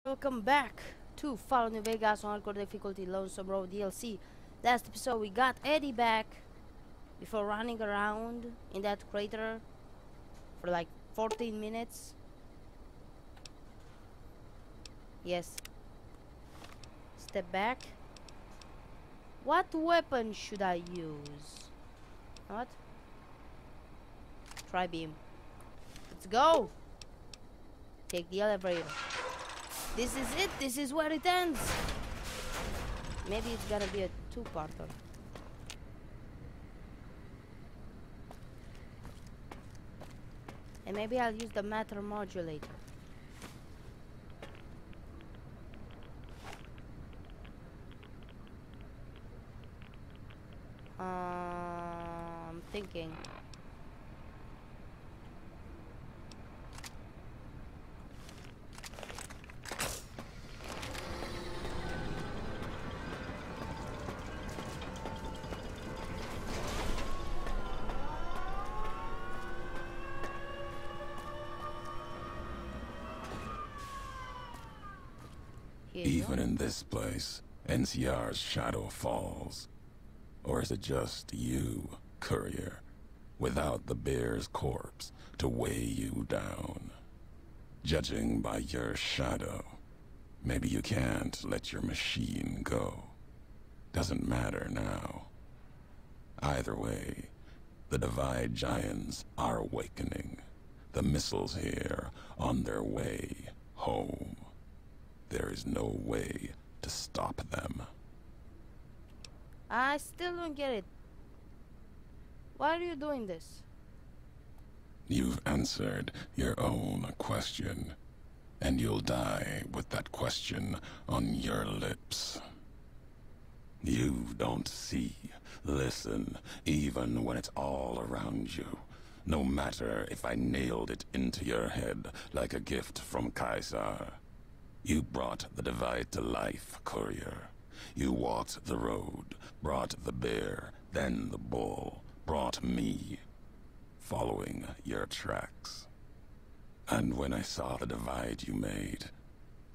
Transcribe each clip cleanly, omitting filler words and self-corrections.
Welcome back to Fallout New Vegas on hardcore difficulty Lonesome Road DLC. Last episode we got Eddie back before running around in that crater for like 14 minutes. Yes. Step back. What weapon should I use? What? Tri-beam. Let's go! Take the elevator. This is it. This is where it ends. Maybe it's gonna be a two-parter. And maybe I'll use the matter modulator. I'm thinking. Even in this place, NCR's shadow falls. Or is it just you, courier, without the bear's corpse to weigh you down? Judging by your shadow, maybe you can't let your machine go. Doesn't matter now. Either way, the Divide Giants are awakening. The missiles here on their way home. There is no way to stop them. I still don't get it. Why are you doing this? You've answered your own question, and you'll die with that question on your lips. You don't see, listen, even when it's all around you. No matter if I nailed it into your head like a gift from Caesar. You brought the Divide to life, courier. You walked the road, brought the bear, then the bull, brought me, following your tracks. And when I saw the divide you made,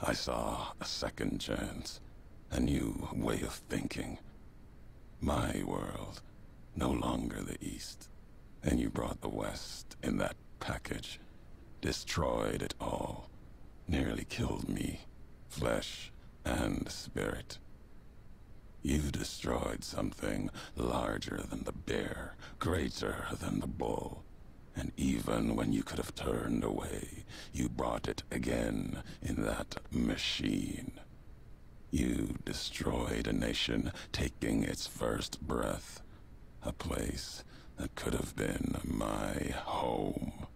I saw a second chance, a new way of thinking. My world, no longer the East, and you brought the West in that package, destroyed it all. Nearly killed me, flesh and spirit. You destroyed something larger than the bear, greater than the bull. And even when you could have turned away, you brought it again in that machine. You destroyed a nation taking its first breath. A place that could have been my home.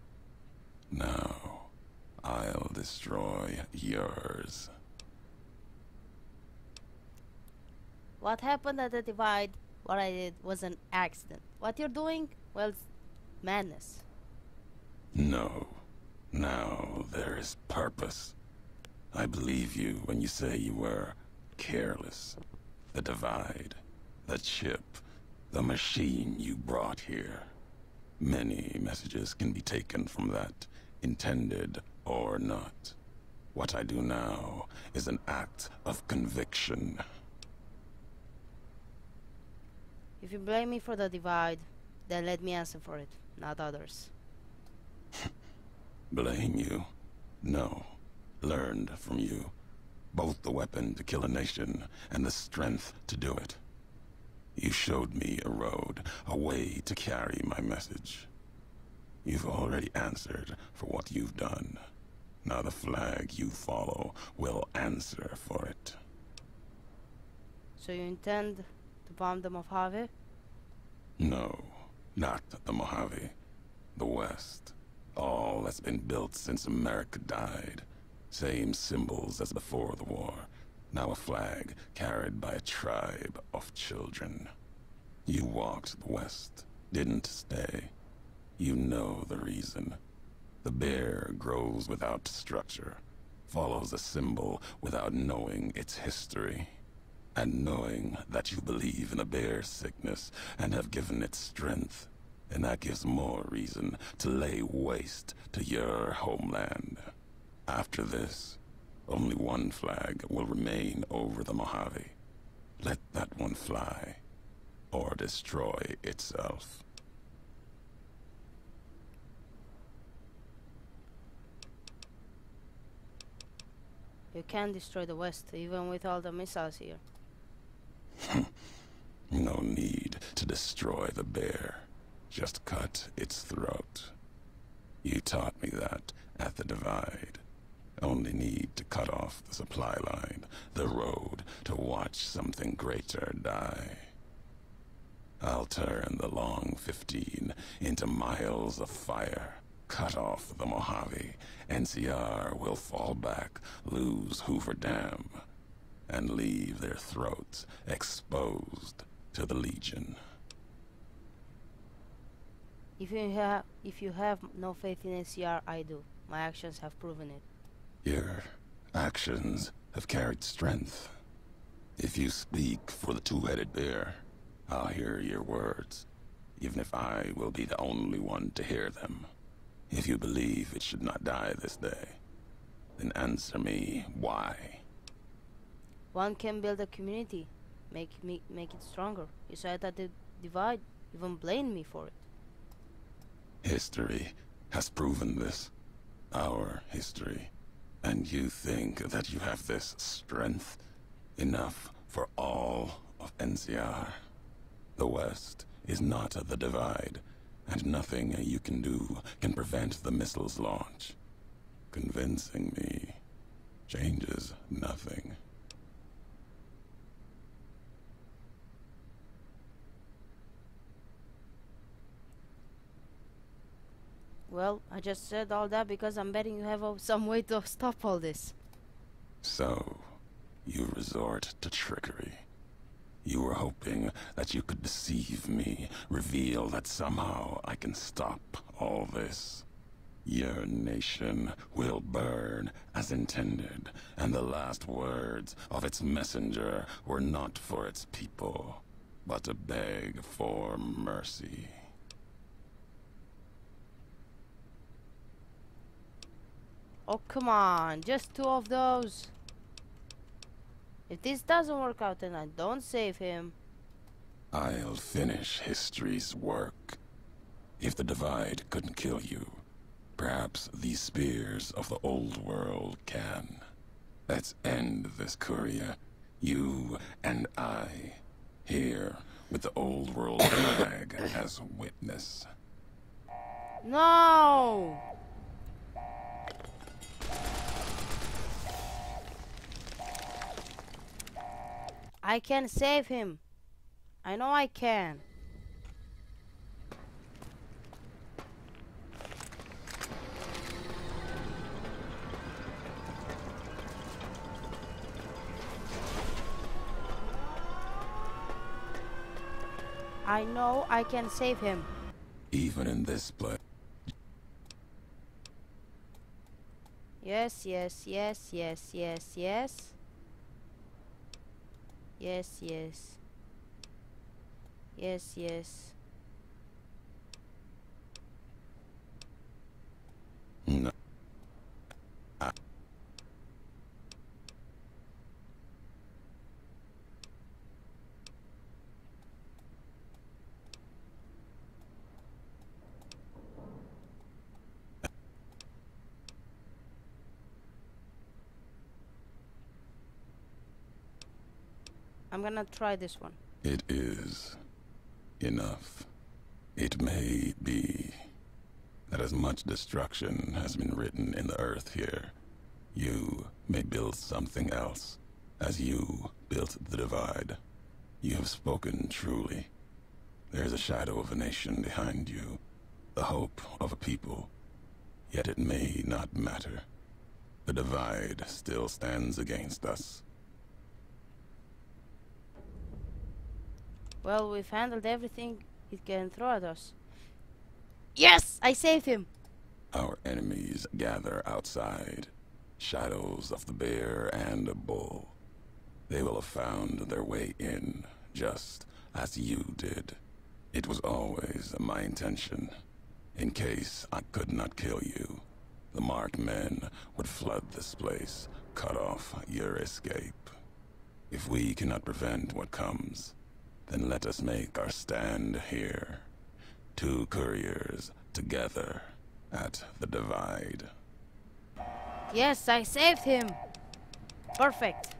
Now, I'll destroy yours. What happened at the Divide, what I did, was an accident. What you're doing, well, it's madness. No. Now there is purpose. I believe you when you say you were careless. The Divide, the chip, the machine you brought here. Many messages can be taken from that, intended or not. What I do now is an act of conviction. If you blame me for the Divide, then let me answer for it, not others. Blame you? No. Learned from you. Both the weapon to kill a nation and the strength to do it. You showed me a road, a way to carry my message. You've already answered for what you've done. Now the flag you follow will answer for it. So you intend to bomb the Mojave? No, not the Mojave. The West. All that's been built since America died. Same symbols as before the war. Now a flag carried by a tribe of children. You walked the West, didn't stay. You know the reason. The bear grows without structure, follows a symbol without knowing its history. And knowing that you believe in a bear's sickness and have given it strength, and that gives more reason to lay waste to your homeland. After this, only one flag will remain over the Mojave. Let that one fly, or destroy itself. You can't destroy the West, even with all the missiles here. No need to destroy the bear. Just cut its throat. You taught me that at the Divide. Only need to cut off the supply line, the road, to watch something greater die. I'll turn the long 15 into miles of fire. Cut off the Mojave. NCR will fall back, lose Hoover Dam, and leave their throats exposed to the Legion. If you have no faith in NCR, I do. My actions have proven it. Your actions have carried strength. If you speak for the two-headed bear, I'll hear your words, even if I will be the only one to hear them. If you believe it should not die this day, then answer me why. One can build a community, make it stronger. You said that the Divide even blamed me for it. History has proven this. Our history. And you think that you have this strength? Enough for all of NCR? The West is not the Divide, and nothing you can do can prevent the missile's launch. Convincing me changes nothing. Well, I just said all that because I'm betting you have some way to stop all this. So, you resort to trickery. You were hoping that you could deceive me, reveal that somehow I can stop all this. Your nation will burn as intended, and the last words of its messenger were not for its people, but to beg for mercy. Oh, come on, just 2 of those. If this doesn't work out, then I don't save him. I'll finish history's work. If the Divide couldn't kill you, perhaps these spears of the old world can. Let's end this courier, you and I, here with the old world flag as witness. No! I can save him. I know I can. I know I can save him. Even in this place. Yes, yes, yes, yes, yes, yes. Yes, yes. Yes, yes. No. I'm gonna try this one. It is enough. It may be that as much destruction has been written in the earth here, you may build something else, as you built the Divide. You have spoken truly. There is a shadow of a nation behind you, the hope of a people. Yet it may not matter. The Divide still stands against us. Well, we've handled everything it can throw at us. Yes! I saved him! Our enemies gather outside, shadows of the bear and a bull. They will have found their way in, just as you did. It was always my intention, in case I could not kill you, the marked men would flood this place, cut off your escape. If we cannot prevent what comes, then let us make our stand here. Two couriers together at the divide. Yes, I saved him. Perfect.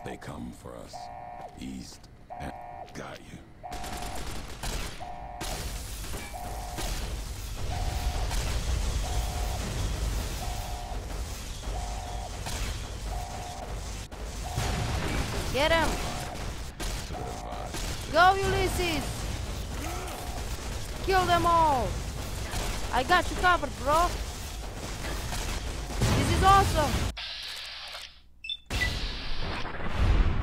They come for us. East and got you. Get him. Go, Ulysses. Kill them all. I got you covered, bro. This is awesome.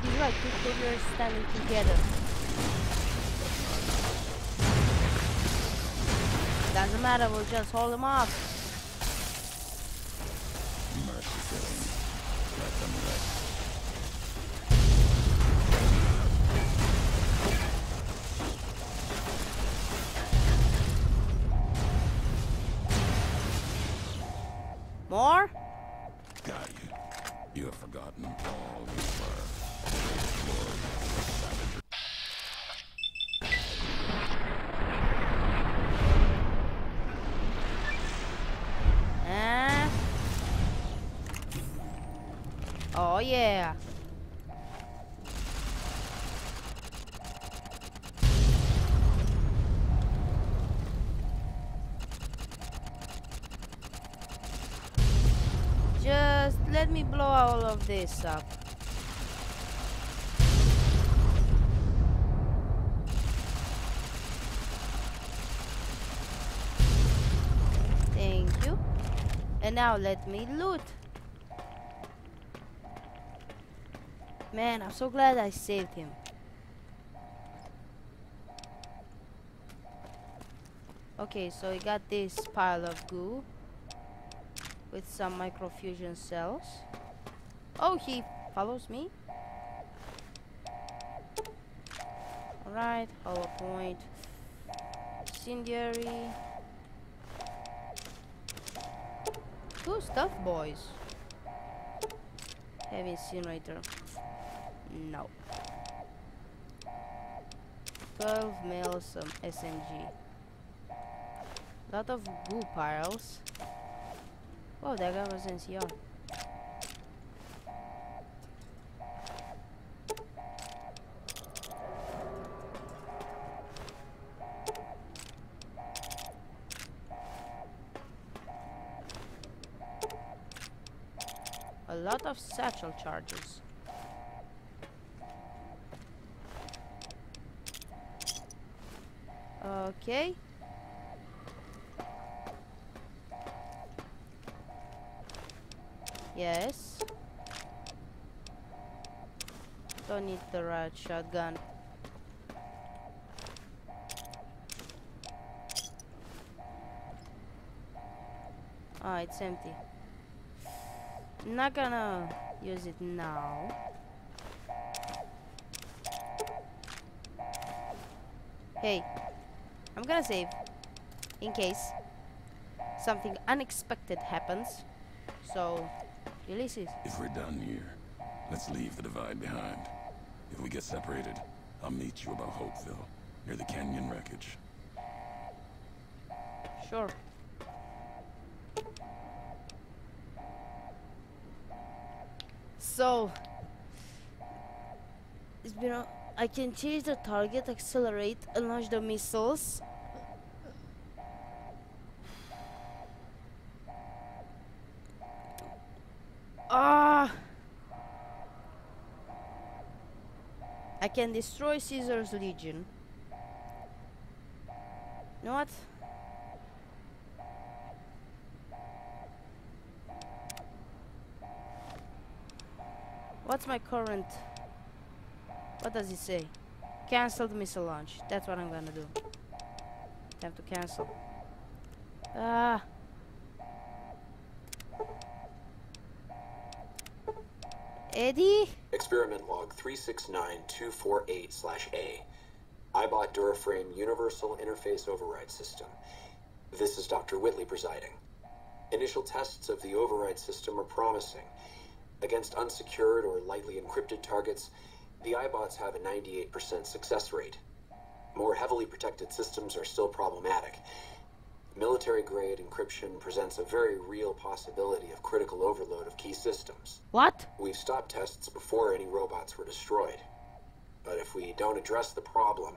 He's right, two couriers standing together. Doesn't matter, we'll just hold them off. Mercy killing. Let them rest. More? Got you. You have forgotten all you were. Glory of the savagery. Oh yeah. Just let me blow all of this up. Thank you. And now let me loot. Man, I'm so glad I saved him. Okay, so we got this pile of goo with some microfusion cells. Oh, he follows me. Alright, hollow point. Incendiary. Two stealth boys. Heavy incinerator. No. 12 mil, some SMG. Lot of goo piles. Oh, that guy was NCR. A lot of satchel charges. Okay. Yes. Don't need the right shotgun. Ah, it's empty. Not gonna use it now. Hey, I'm gonna save in case something unexpected happens. So, Ulysses. If we're done here, let's leave the divide behind. If we get separated, I'll meet you above Hopeville, near the canyon wreckage. Sure. So, I can change the target, accelerate, and launch the missiles. Ah! I can destroy Caesar's Legion. You know what? What's my current? What does it say? Cancelled missile launch. That's what I'm gonna do. Time to cancel. Ah. Eddie? Experiment log 369248/A. iBot Duraframe Universal Interface Override System. This is Dr. Whitley presiding. Initial tests of the override system are promising. Against unsecured or lightly encrypted targets, the iBots have a 98% success rate. More heavily protected systems are still problematic. Military-grade encryption presents a very real possibility of critical overload of key systems. What? We've stopped tests before any robots were destroyed. But if we don't address the problem,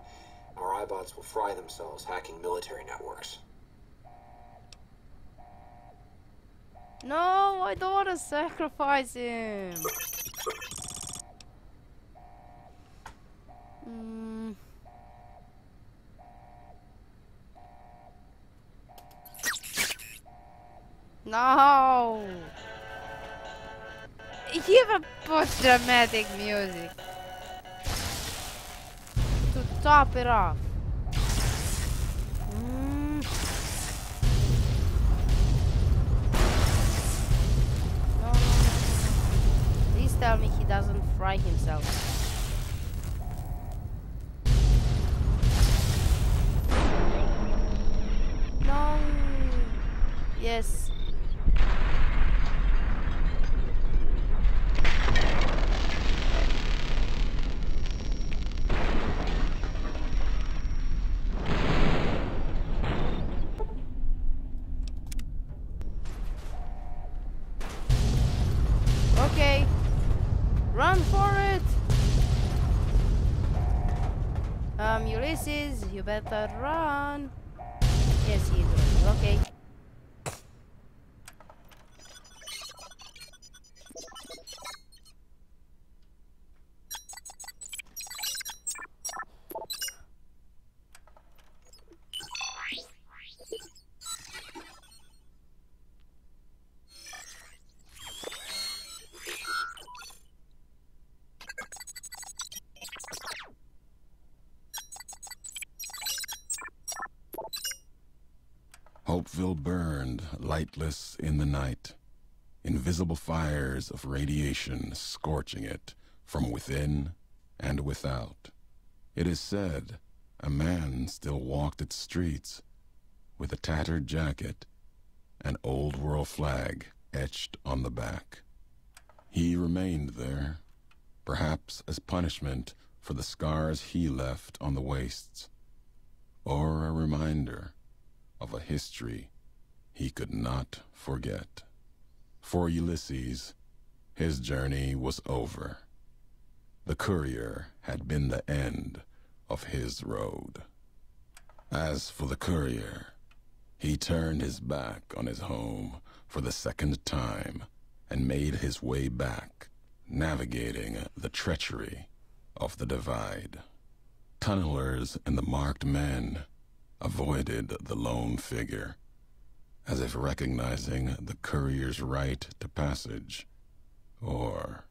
our iBots will fry themselves hacking military networks. No, I don't want to sacrifice him. No. Even put dramatic music to top it off. No. Please tell me he doesn't fry himself. No. Yes. Okay. Run for it. Ulysses, you better run. Yes, he's running. Okay. Hopeville burned, lightless in the night, invisible fires of radiation scorching it from within and without. It is said a man still walked its streets with a tattered jacket, an old world flag etched on the back. He remained there, perhaps as punishment for the scars he left on the wastes, or a reminder of a history he could not forget. For Ulysses, his journey was over. The courier had been the end of his road. As for the courier, he turned his back on his home for the second time and made his way back, navigating the treachery of the divide. Tunnelers and the marked men avoided the lone figure, as if recognizing the courier's right to passage, or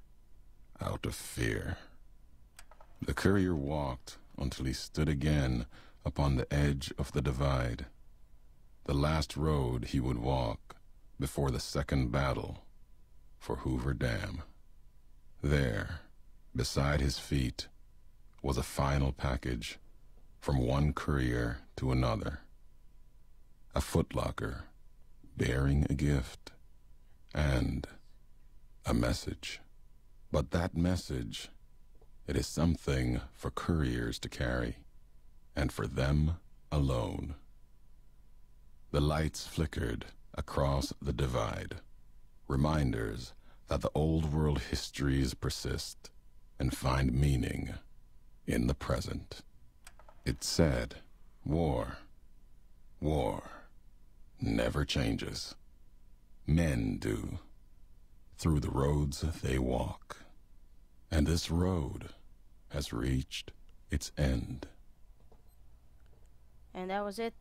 out of fear. The courier walked until he stood again upon the edge of the divide, the last road he would walk before the second battle for Hoover Dam. There, beside his feet, was a final package from one courier to another. A footlocker bearing a gift and a message. But that message, it is something for couriers to carry, and for them alone. The lights flickered across the divide, reminders that the old world histories persist and find meaning in the present. It said, war never changes. Men do, through the roads they walk. And this road has reached its end. And that was it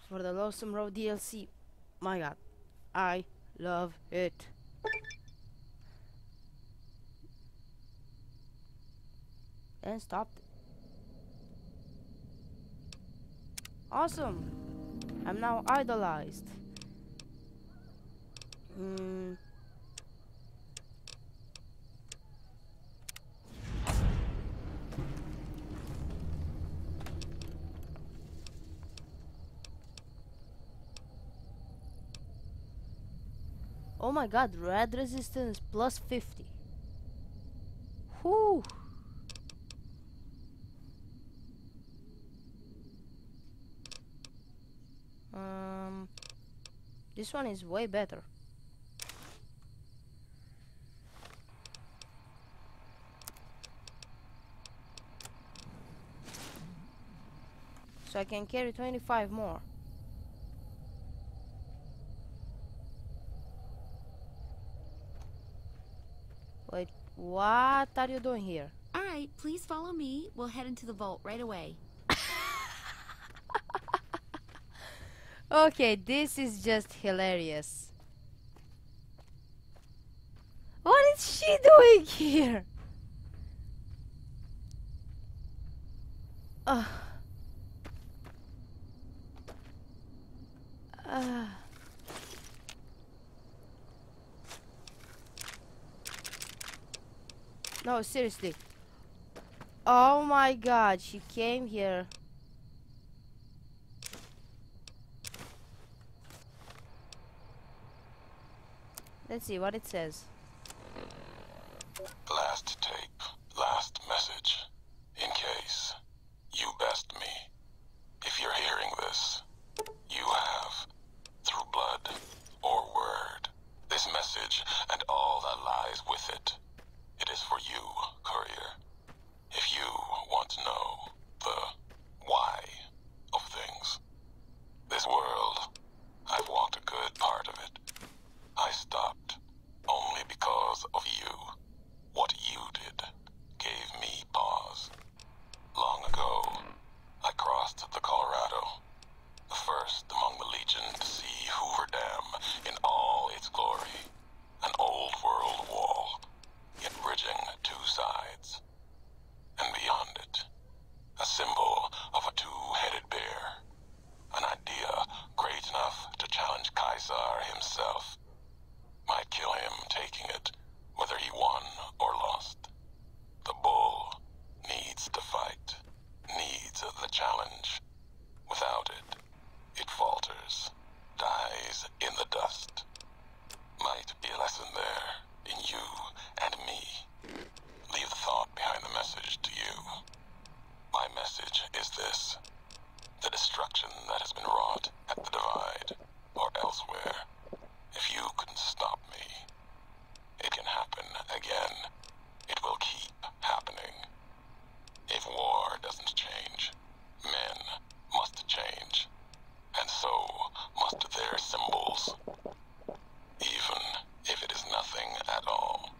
for the Lonesome Road DLC. My god, I love it. And stopped. Awesome. I'm now idolized. Oh my god, red resistance plus 50. Whew. This one is way better. So I can carry 25 more. Wait, what are you doing here? All right, please follow me. We'll head into the vault right away. Okay, this is just hilarious. What is she doing here? Uh, uh. No, seriously. Oh my god, she came here. Let's see what it says. Last tape, last message. In case you best me. If you're hearing this, you have, through blood or word, this message and all that lies with it. It is for you, courier. If you want to know the why of things. This world, I've walked a good part of it. I stopped only because of you. What you did gave me pause. Long ago, I crossed the Colorado, the first among the Legion to see Hoover Dam in all its glory. An old world wall, yet bridging two sides. And beyond it, a symbol of a two-headed bear. An idea great enough to challenge Caesar himself. Might kill him taking it, whether he won or lost. The bull needs to fight, needs the challenge. Without it, it falters, dies in the dust. Might be a lesson there, in you and me. Leave the thought behind the message to you. My message is this. The destruction that has been wrought at the Divide, or elsewhere, if you couldn't stop me, it can happen again. It will keep happening. If war doesn't change, men must change. And so must their symbols. Even if it is nothing at all,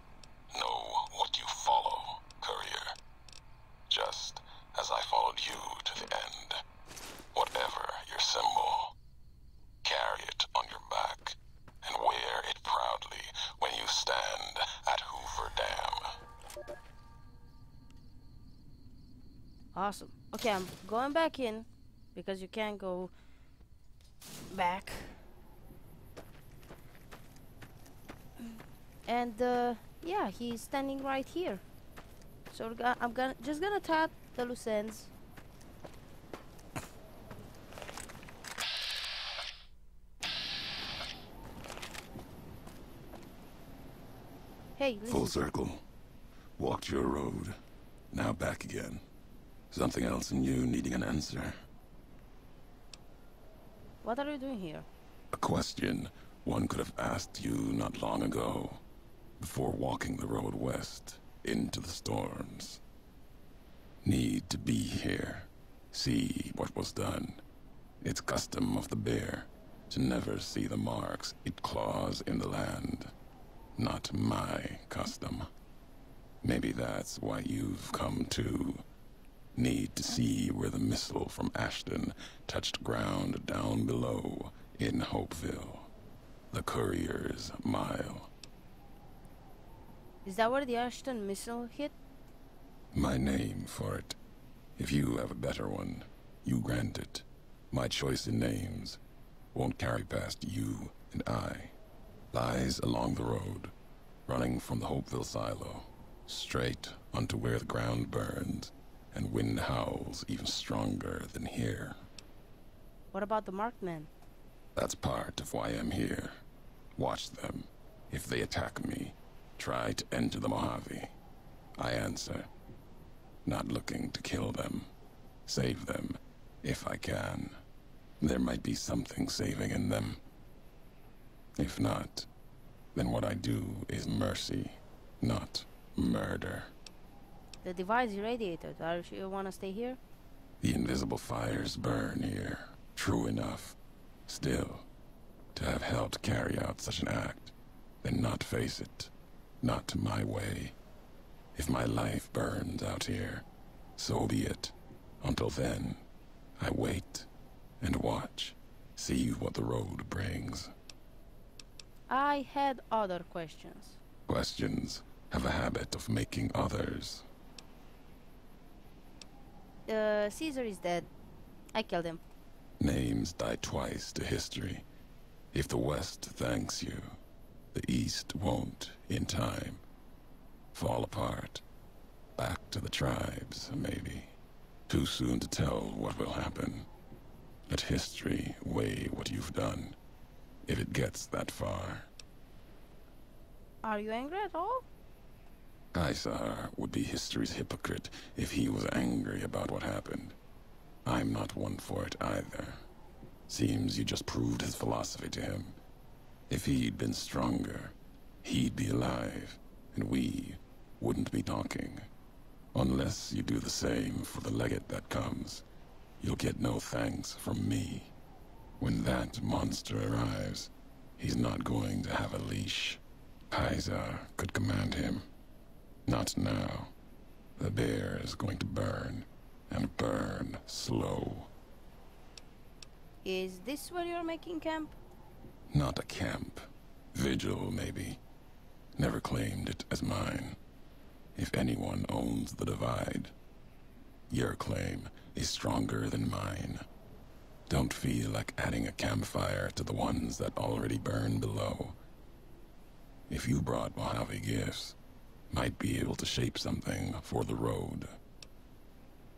know what you follow, courier. Just as I followed you to the end. Whatever your symbol, carry it on your back and wear it proudly when you stand at Hoover Dam. Awesome. Okay, I'm going back in because you can't go back. And yeah, he's standing right here. So I'm just gonna tap the loose ends. Hey, listen. Full circle. Walked your road. Now back again. Something else in you needing an answer. What are you doing here? A question one could have asked you not long ago, before walking the road west into the storms. Need to be here. See what was done. It's custom of the bear to never see the marks it claws in the land. Not my custom. Maybe that's why you've come too. Need to see where the missile from Ashton touched ground down below in Hopeville. The Courier's Mile. Is that where the Ashton missile hit? My name for it. If you have a better one, you grant it. My choice in names won't carry past you and I. Lies along the road, running from the Hopeville silo, straight onto where the ground burns, and wind howls even stronger than here. What about the marked men? That's part of why I'm here. Watch them. If they attack me, try to enter the Mojave. I answer, not looking to kill them. Save them, if I can. There might be something saving in them. If not, then what I do is mercy, not murder. The device irradiated. Are you sure you want to stay here? The invisible fires burn here, true enough. Still, to have helped carry out such an act, then not face it, not my way. If my life burns out here, so be it. Until then, I wait and watch, see what the road brings. I had other questions. Questions have a habit of making others. Caesar is dead. I killed him. Names die twice to history. If the West thanks you, the East won't in time. Fall apart. Back to the tribes, maybe. Too soon to tell what will happen. Let history weigh what you've done, if it gets that far. Are you angry at all? Caesar would be history's hypocrite if he was angry about what happened. I'm not one for it either. Seems you just proved his philosophy to him. If he'd been stronger, he'd be alive, and we wouldn't be talking. Unless you do the same for the legate that comes, you'll get no thanks from me. When that monster arrives, he's not going to have a leash. Caesar could command him. Not now. The bear is going to burn, and burn slow. Is this where you're making camp? Not a camp. Vigil, maybe. Never claimed it as mine. If anyone owns the divide, your claim is stronger than mine. Don't feel like adding a campfire to the ones that already burn below. If you brought Mojave gifts, might be able to shape something for the road.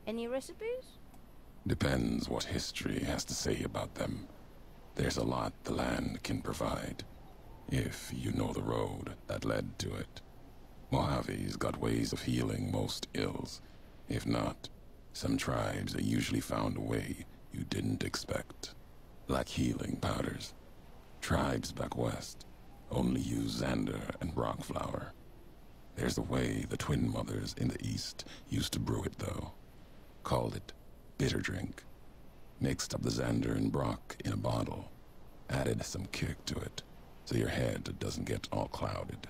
Any recipes? Depends what history has to say about them. There's a lot the land can provide, if you know the road that led to it. Mojave's got ways of healing most ills. If not, some tribes have usually found a way you didn't expect. Like healing powders. Tribes back west only use Xander and rock flour. There's a way the twin mothers in the east used to brew it, though. Called it bitter drink. Mixed up the Xander and Brock in a bottle. Added some kick to it, so your head doesn't get all clouded.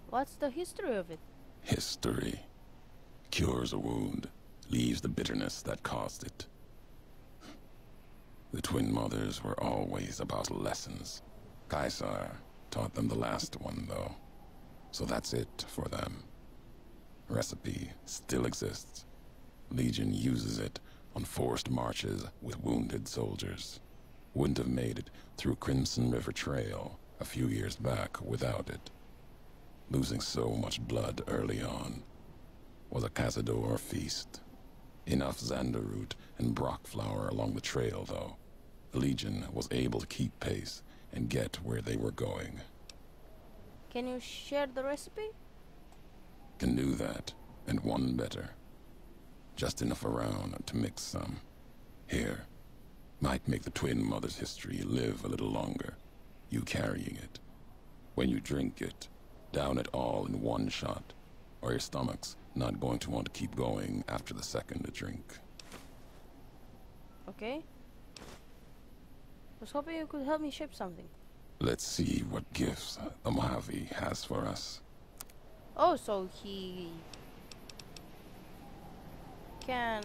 What's the history of it? History. Cures a wound, leaves the bitterness that caused it. The twin mothers were always about lessons. Caesar taught them the last one, though. So that's it for them. Recipe still exists. Legion uses it on forced marches with wounded soldiers. Wouldn't have made it through Crimson River Trail a few years back without it. Losing so much blood early on was a Cazador feast. Enough Xander root and Brock flour along the trail, though. The Legion was able to keep pace and get where they were going. Can you share the recipe? Can do that, and one better. Just enough around to mix some. Here. Might make the twin mother's history live a little longer. You carrying it. When you drink it, down it all in one shot, or your stomach's not going to want to keep going after the second drink. Okay. Was hoping you could help me shape something. Let's see what gifts the Mojave has for us. Oh, so he can...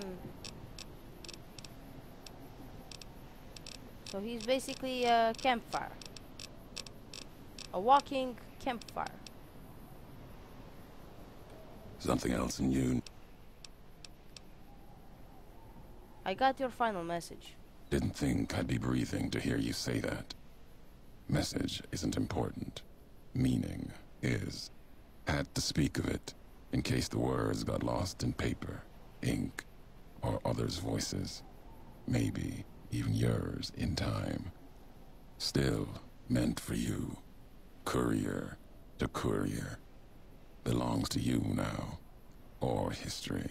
So he's basically a campfire. A walking campfire. Something else in you? I got your final message. Didn't think I'd be breathing to hear you say that. Message isn't important. Meaning is. Had to speak of it, in case the words got lost in paper, ink, or others' voices. Maybe even yours in time. Still meant for you. courier to courier. Belongs to you now. Or history.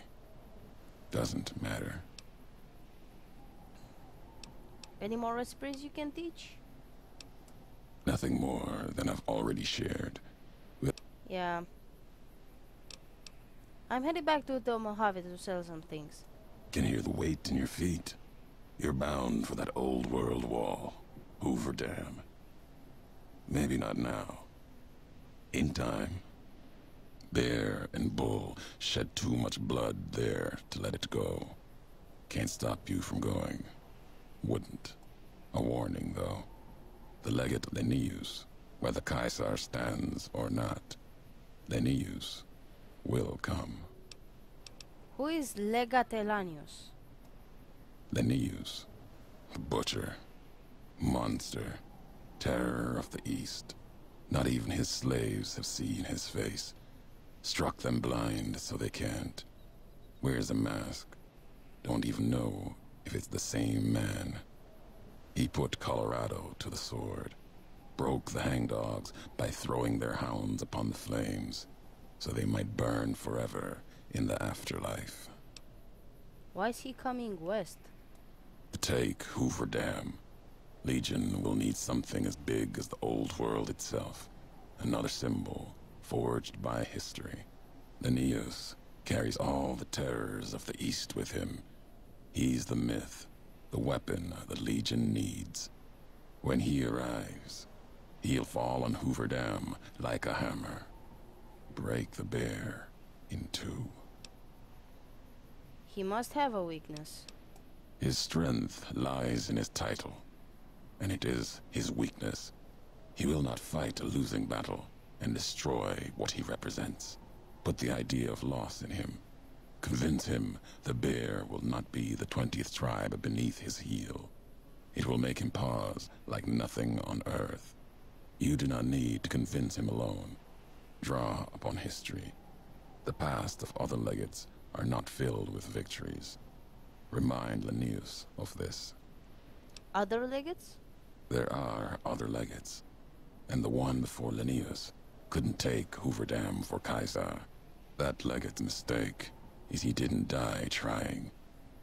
Doesn't matter. Any more recipes you can teach? Nothing more than I've already shared. Yeah. I'm heading back to the Mojave to sell some things. Can hear the weight in your feet. You're bound for that old world wall. Hoover Dam. Maybe not now. In time. Bear and bull shed too much blood there to let it go. Can't stop you from going. Wouldn't. A warning, though. The legate Linnaeus, whether Caesar stands or not, Linnaeus will come. Who is Legate Lanius? Linnaeus, the butcher, monster, terror of the East. Not even his slaves have seen his face. Struck them blind so they can't. Wears a mask. Don't even know if it's the same man. He put Colorado to the sword. Broke the hangdogs by throwing their hounds upon the flames, so they might burn forever in the afterlife. Why is he coming west? To take Hoover Dam, Legion will need something as big as the old world itself. Another symbol forged by history. Linnaeus carries all the terrors of the East with him. He's the myth, the weapon the Legion needs. When he arrives, he'll fall on Hoover Dam like a hammer. Break the bear in two. He must have a weakness. His strength lies in his title, and it is his weakness. He will not fight a losing battle and destroy what he represents. Put the idea of loss in him. Convince him the bear will not be the 20th tribe beneath his heel. It will make him pause like nothing on earth. You do not need to convince him alone. Draw upon history. The past of other legates are not filled with victories. Remind Linnaeus of this. Other legates? There are other legates, and the one before Linnaeus couldn't take Hoover Dam for Caesar. That legate's mistake is he didn't die trying.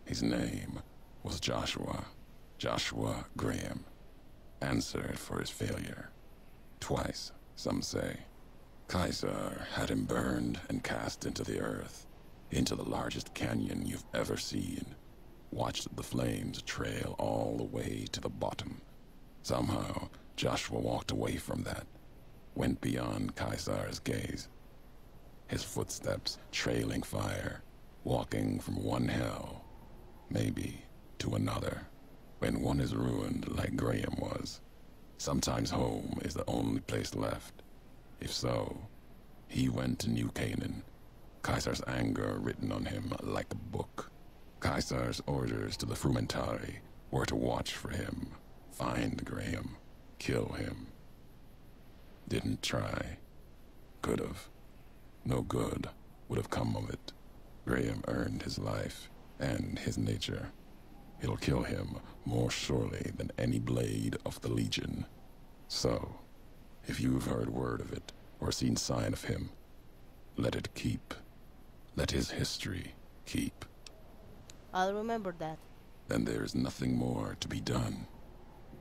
His name was Joshua Graham. Answered for his failure. Twice, some say. Caesar had him burned and cast into the earth, into the largest canyon you've ever seen. Watched the flames trail all the way to the bottom. Somehow, Joshua walked away from that, went beyond Caesar's gaze. His footsteps trailing fire, walking from one hell, maybe to another. When one is ruined like Graham was, sometimes home is the only place left. If so, he went to New Canaan, Caesar's anger written on him like a book. Caesar's orders to the Frumentari were to watch for him, find Graham, kill him. Didn't try. Could've. No good would have come of it. Graham earned his life and his nature. It'll kill him more surely than any blade of the Legion. So, if you've heard word of it or seen sign of him, let it keep. Let his history keep. I'll remember that. Then there's nothing more to be done.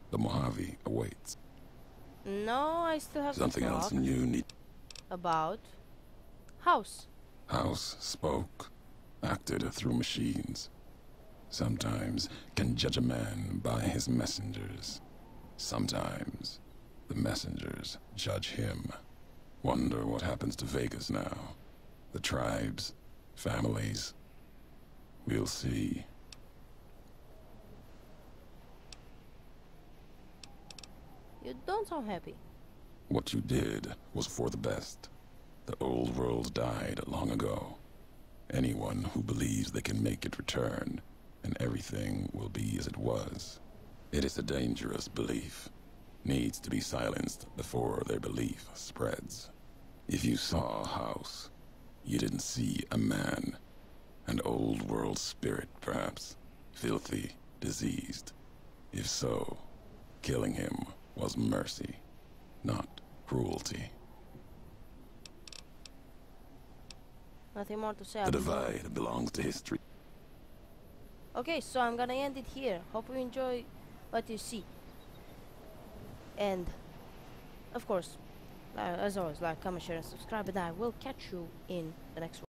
The Mojave awaits. No, I still have Something to talk else you need. about House. House spoke, acted through machines. Sometimes can judge a man by his messengers. Sometimes the messengers judge him. Wonder what happens to Vegas now. The tribes, families. We'll see. You don't sound happy. What you did was for the best. The old world died long ago. Anyone who believes they can make it return, and everything will be as it was. It is a dangerous belief. Needs to be silenced before their belief spreads. If you saw a house, you didn't see a man. An old world spirit, perhaps. Filthy, diseased. If so, killing him was mercy, not cruelty. Nothing more to say. The divide belongs to history. Okay, so I'm gonna end it here. Hope you enjoy what you see. And, of course, as always, like, comment, share, and subscribe. And I will catch you in the next one.